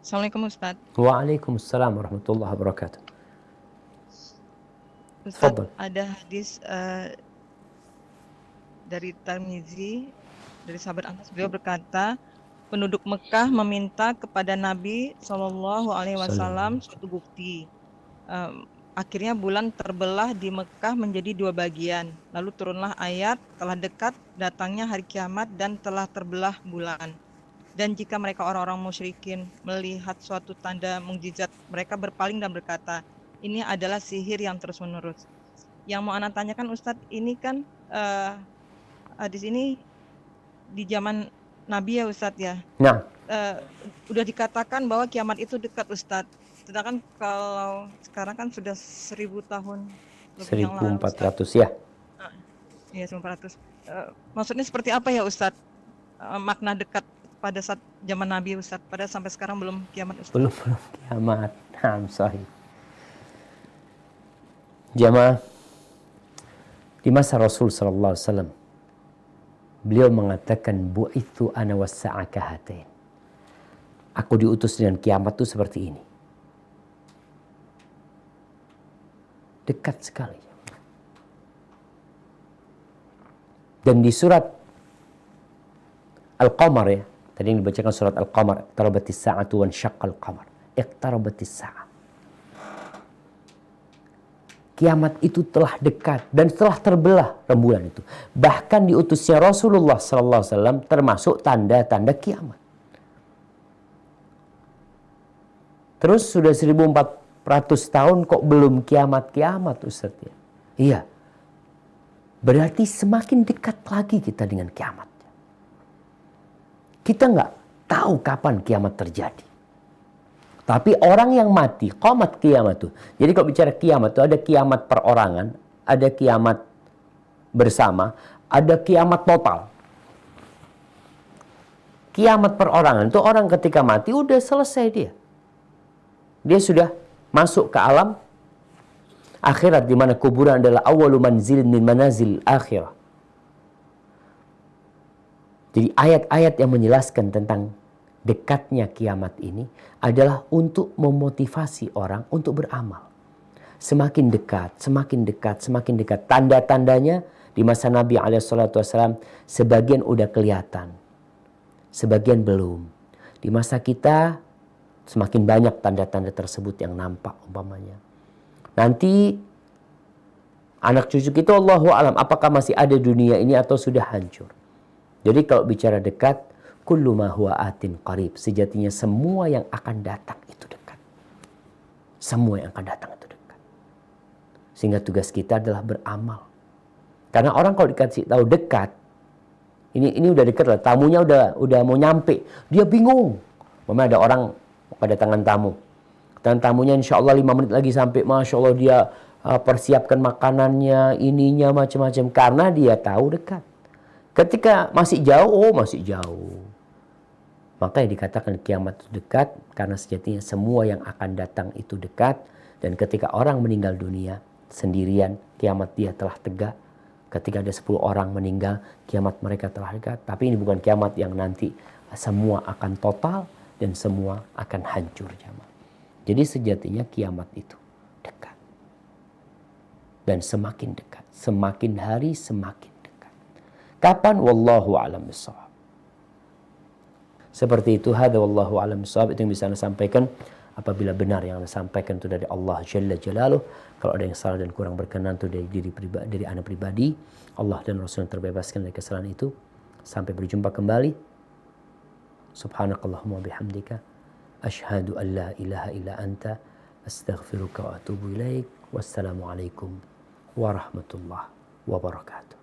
Assalamualaikum Ustadz. Waalaikumsalam warahmatullahi wabarakatuh. Ustadz, Tafadhal. ada hadis dari Tirmizi, dari sahabat Anas, beliau berkata, penduduk Mekah meminta kepada Nabi Shallallahu Alaihi Wasallam suatu bukti. Akhirnya bulan terbelah di Mekah menjadi dua bagian. Lalu turunlah ayat, telah dekat datangnya hari kiamat dan telah terbelah bulan. Dan jika mereka orang-orang musyrikin melihat suatu tanda mukjizat, mereka berpaling dan berkata, ini adalah sihir yang terus-menerus. Yang mau Ana tanyakan Ustadz, ini kan hadis ini di zaman Nabi ya Ustadz ya. Nah, Udah dikatakan bahwa kiamat itu dekat Ustadz. Sedangkan kalau sekarang kan sudah 1000 tahun lebih yang lalu Ustadz. 1400 ya. Iya 1400. Maksudnya seperti apa ya Ustadz? Makna dekat pada saat zaman Nabi Ustadz, pada sampai sekarang belum kiamat Ustadz. Belum kiamat. Sahih. Jamaah, di masa Rasul sallallahu alaihi wasallam, beliau mengatakan bu'ithu ana was-sa'a kahatain. Aku diutus dengan kiamat itu seperti ini. Dekat sekali. Dan di surat Al-Qamar ya, tadi yang dibacakan surat Al-Qamar, iqtarabatis sa'atu wan syaqqal qamar. Iqtarabatis sa'ah. Kiamat itu telah dekat dan telah terbelah rembulan itu. Bahkan diutusnya Rasulullah sallallahu alaihi wasallam termasuk tanda-tanda kiamat. Terus sudah 1400 tahun kok belum kiamat-kiamat Ustaz ya? Iya. Berarti semakin dekat lagi kita dengan kiamat. Kita nggak tahu kapan kiamat terjadi. Tapi orang yang mati, qamat kiamat tuh. Jadi kalau bicara kiamat tuh ada kiamat perorangan, ada kiamat bersama, ada kiamat total. Kiamat perorangan itu orang ketika mati udah selesai dia. Dia sudah masuk ke alam akhirat di mana kuburan adalah awwalu manzilin min manazil akhirah. Jadi ayat-ayat yang menjelaskan tentang dekatnya kiamat ini adalah untuk memotivasi orang untuk beramal. Semakin dekat, semakin dekat, semakin dekat. Tanda-tandanya di masa Nabi SAW sebagian udah kelihatan, sebagian belum. Di masa kita semakin banyak tanda-tanda tersebut yang nampak umpamanya. Nanti anak cucu kita Allahu alam apakah masih ada dunia ini atau sudah hancur. Jadi kalau bicara dekat, kullu ma huwa atin qarib. Sejatinya semua yang akan datang itu dekat. Semua yang akan datang itu dekat. Sehingga tugas kita adalah beramal. Karena orang kalau dikasih tahu dekat, ini udah dekat lah, tamunya udah mau nyampe, dia bingung. Memang ada orang kedatangan tamu. Dan tamunya insya Allah 5 menit lagi sampai, masya Allah dia persiapkan makanannya, ininya macam-macam karena dia tahu dekat. Ketika masih jauh, masih jauh. Makanya dikatakan kiamat itu dekat karena sejatinya semua yang akan datang itu dekat. Dan ketika orang meninggal dunia sendirian, kiamat dia telah tegak. Ketika ada 10 orang meninggal, kiamat mereka telah dekat. Tapi ini bukan kiamat yang nanti semua akan total dan semua akan hancur. Jadi sejatinya kiamat itu dekat. Dan semakin dekat. Semakin hari semakin dekat. Kapan? Wallahu a'lam bishawab. Seperti itu, hadza wallahu a'lam bishawab. Itu yang bisa Anda sampaikan. Apabila benar yang Anda sampaikan itu dari Allah Jalla Jalaluh. Kalau ada yang salah dan kurang berkenan itu dari Anda pribadi. Allah dan Rasul terbebaskan dari kesalahan itu. Sampai berjumpa kembali. Subhanakallahumma bihamdika. Ashhadu an la ilaha illa anta. Astaghfiruka wa atubu ilaik. Wassalamualaikum warahmatullahi wabarakatuh.